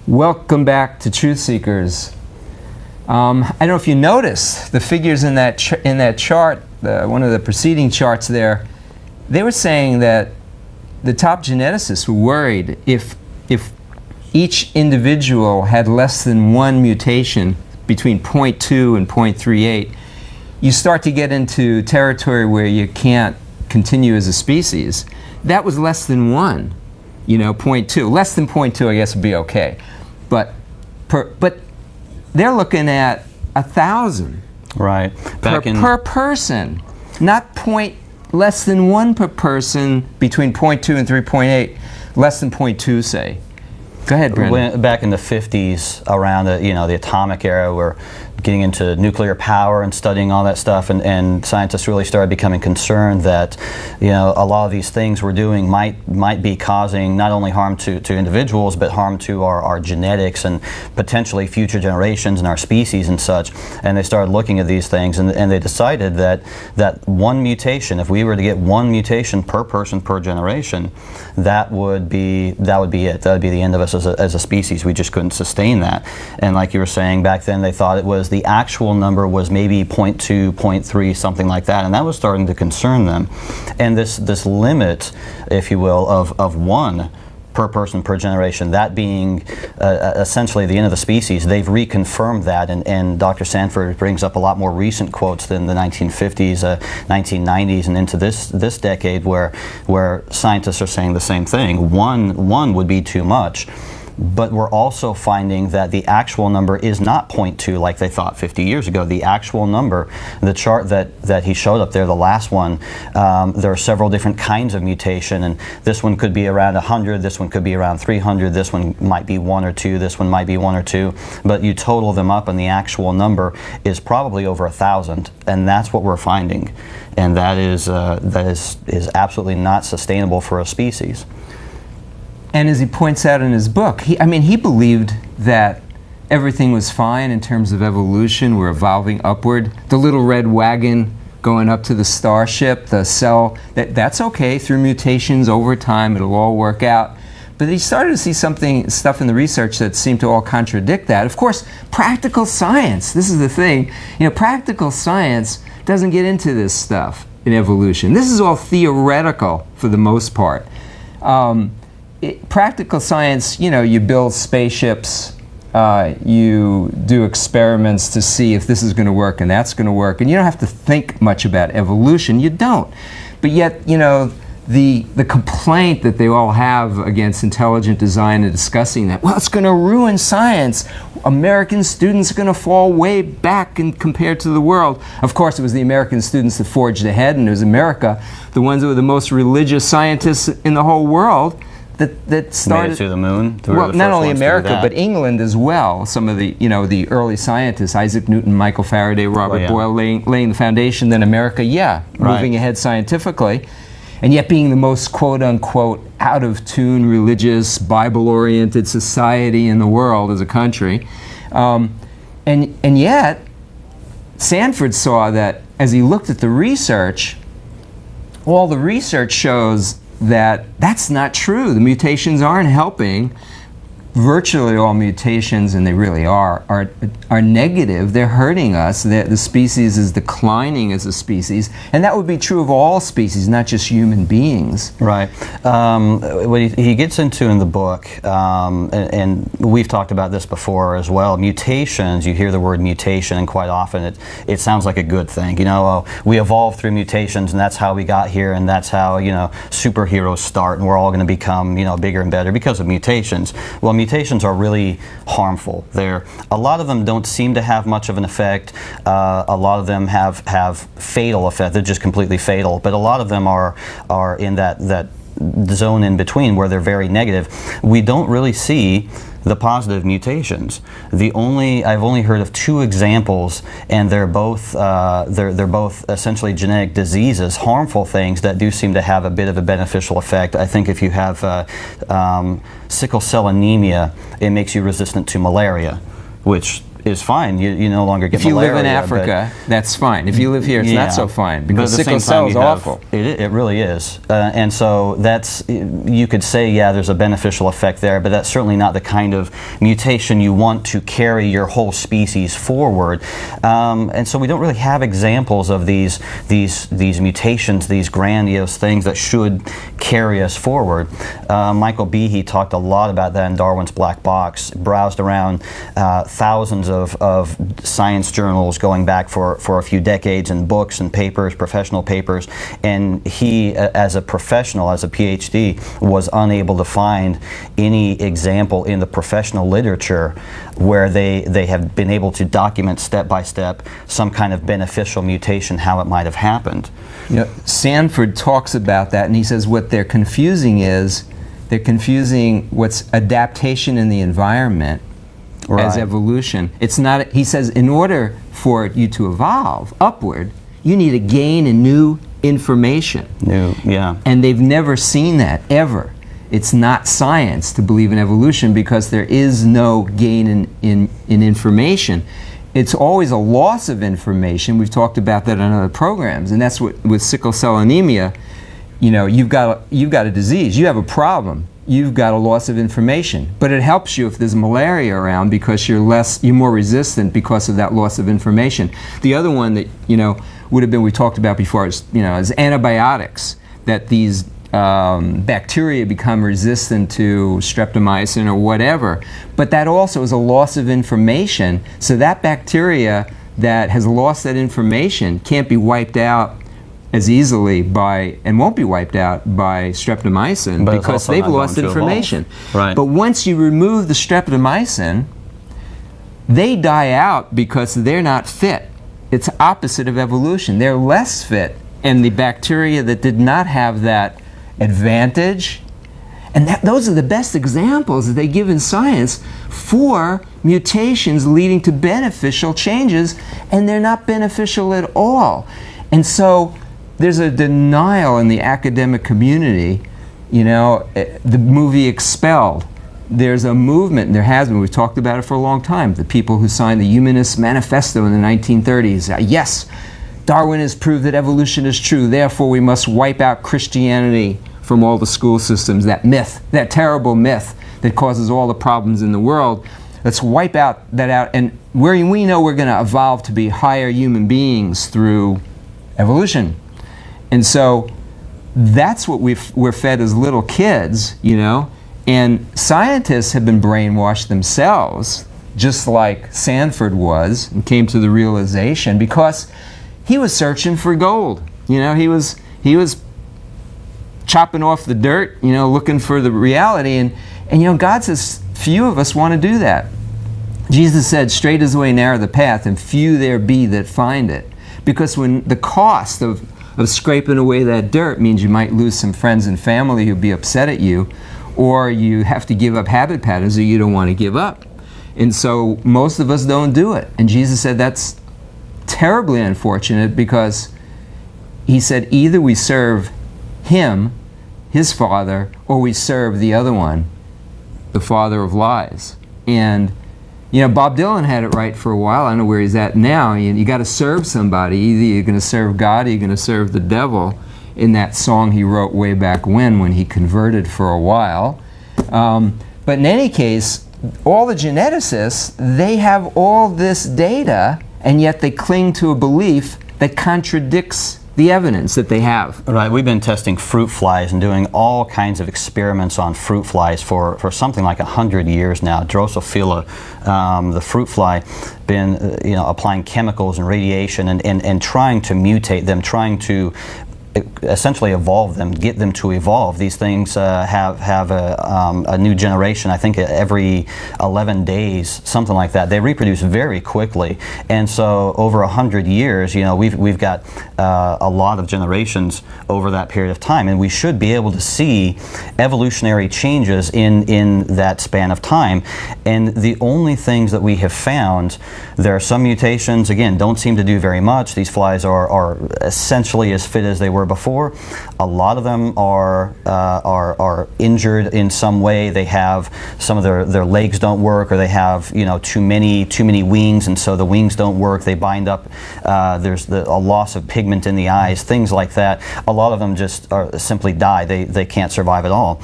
Welcome back to Truth Seekers. I don't know if you noticed the figures in that chart, one of the preceding charts there. They were saying that the top geneticists were worried if each individual had less than one mutation between 0.2 and 0.38, you start to get into territory where you can't continue as a species. That was less than one, you know, 0.2. Less than 0.2, I guess, would be okay. But they're looking at 1,000 right per person, not less than one per person between 0.2 and 3.8, less than 0.2, say. Go ahead, Brendan. Back in the 50s, around the atomic era, we're getting into nuclear power and studying all that stuff, and scientists really started becoming concerned that a lot of these things we're doing might be causing not only harm to individuals, but harm to our genetics and potentially future generations and our species and such. And they started looking at these things, and they decided that one mutation, if we were to get one mutation per person per generation, that would be it. That would be the end of us as a species. We just couldn't sustain that. And like you were saying, back then they thought it was the actual number was maybe 0.2, 0.3, something like that, and that was starting to concern them. And this limit, if you will, of one per person per generation, that being essentially the end of the species, they've reconfirmed that, and Dr. Sanford brings up a lot more recent quotes than the 1950s, 1990s, and into this decade where scientists are saying the same thing. One would be too much. But we're also finding that the actual number is not 0.2 like they thought 50 years ago. The actual number, the chart that he showed up there, the last one, there are several different kinds of mutation, and this one could be around 100, this one could be around 300, this one might be 1 or 2, this one might be 1 or 2, but you total them up and the actual number is probably over 1,000, and that's what we're finding. And that is absolutely not sustainable for a species. And as he points out in his book, he believed that everything was fine in terms of evolution. We're evolving upward. The little red wagon going up to the starship, the cell, that's okay. Through mutations over time, it'll all work out. But he started to see stuff in the research that seemed to all contradict that. Of course, practical science, this is the thing. Practical science doesn't get into this stuff in evolution. This is all theoretical for the most part. Practical science, you build spaceships, you do experiments to see if this is going to work and that's going to work, and you don't have to think much about evolution. You don't. But yet, the complaint that they all have against intelligent design and discussing that, well, it's going to ruin science. American students are going to fall way back compared to the world. Of course, it was the American students that forged ahead, and it was America, the ones that were the most religious scientists in the whole world, that started made it to the moon. Well, not only America, but England as well. Some of the early scientists, Isaac Newton, Michael Faraday, Robert Boyle, laying the foundation. Then America, moving ahead scientifically, and yet being the most quote-unquote out-of-tune, religious, Bible-oriented society in the world as a country. And yet, Sanford saw that as he looked at the research, all the research shows that's not true. The mutations aren't helping. Virtually all mutations, and they really are negative. They're hurting us. The species is declining as a species, and that would be true of all species, not just human beings. Right. What he gets into in the book, and we've talked about this before as well, mutations, you hear the word mutation, and quite often it sounds like a good thing. We evolved through mutations, and that's how we got here, and that's how, superheroes start, and we're all going to become, bigger and better because of mutations. Well, mutations are really harmful. A lot of them don't seem to have much of an effect. A lot of them have fatal effect. They're just completely fatal. But a lot of them are in that zone in between where they're very negative. We don't really see the positive mutations. I've only heard of 2 examples, and they're both essentially genetic diseases, harmful things that do seem to have a bit of a beneficial effect. I think if you have sickle cell anemia, it makes you resistant to malaria, which is fine. You no longer get malaria. If you live in Africa, that's fine. If you live here, it's not so fine, because sickle cell is awful. It really is. And so that's, you could say, yeah, there's a beneficial effect there, but that's certainly not the kind of mutation you want to carry your whole species forward. And so we don't really have examples of these mutations, these grandiose things that should carry us forward. Michael Behe talked a lot about that in Darwin's Black Box, browsed around thousands of science journals going back for a few decades, and books and papers, professional papers, and he, as a professional, as a PhD, was unable to find any example in the professional literature where they have been able to document step by step some kind of beneficial mutation, how it might have happened. Sanford talks about that, and he says what they're confusing is, they're confusing what's adaptation in the environment as evolution. It's not, he says, in order for you to evolve upward, you need to gain in new information. And they've never seen that, ever. It's not science to believe in evolution, because there is no gain in information. It's always a loss of information. We've talked about that in other programs, and that's what, with sickle cell anemia, you know, you've got a disease, you have a problem, you've got a loss of information. But it helps you if there's malaria around, because you're more resistant because of that loss of information. The other one that, you know, would have been, we talked about before, is, you know, is antibiotics, that these bacteria become resistant to streptomycin or whatever. But that also is a loss of information. So that bacteria that has lost that information can't be wiped out as easily by, and won't be wiped out by, streptomycin, because they've lost information. But once you remove the streptomycin, they die out because they're not fit. It's opposite of evolution. They're less fit, and the bacteria that did not have that advantage, and those are the best examples that they give in science for mutations leading to beneficial changes, and they're not beneficial at all. And so there's a denial in the academic community. You know, the movie Expelled, there's a movement, and there has been, we've talked about it for a long time, the people who signed the Humanist Manifesto in the 1930s. Yes, Darwin has proved that evolution is true, therefore we must wipe out Christianity from all the school systems, that myth, that terrible myth that causes all the problems in the world. Let's wipe that out, and we know we're going to evolve to be higher human beings through evolution. And so that's what we're fed as little kids, you know, and scientists have been brainwashed themselves, just like Sanford was, and came to the realization, because he was searching for gold. You know, he was chopping off the dirt, you know, looking for the reality, and you know, God says few of us want to do that. Jesus said, straight is the way, narrow the path, and few there be that find it. Because when the cost of scraping away that dirt means you might lose some friends and family who'd be upset at you, or you have to give up habit patterns that you don't want to give up. And so most of us don't do it. And Jesus said that's terribly unfortunate, because he said either we serve him, his father, or we serve the other one, the father of lies. And you know, Bob Dylan had it right for a while. I don't know where he's at now. You got to serve somebody. Either you're going to serve God or you're going to serve the devil, in that song he wrote way back when he converted for a while. But in any case, all the geneticists, they have all this data, and yet they cling to a belief that contradicts the evidence that they have. Right, we've been testing fruit flies and doing all kinds of experiments on fruit flies for something like 100 years now. Drosophila, the fruit fly, been you know, applying chemicals and radiation and trying to mutate them, trying to essentially evolve them, get them to evolve. These things have a new generation, I think every 11 days, something like that. They reproduce very quickly, and so over 100 years, you know, we've got a lot of generations over that period of time, and we should be able to see evolutionary changes in that span of time. And the only things that we have found, there are some mutations, again, don't seem to do very much. These flies are essentially as fit as they were were before. A lot of them are injured in some way. They have some of their legs don't work, or they have, you know, too many wings, and so the wings don't work. They bind up. There's a loss of pigment in the eyes, things like that. A lot of them just simply die. They can't survive at all.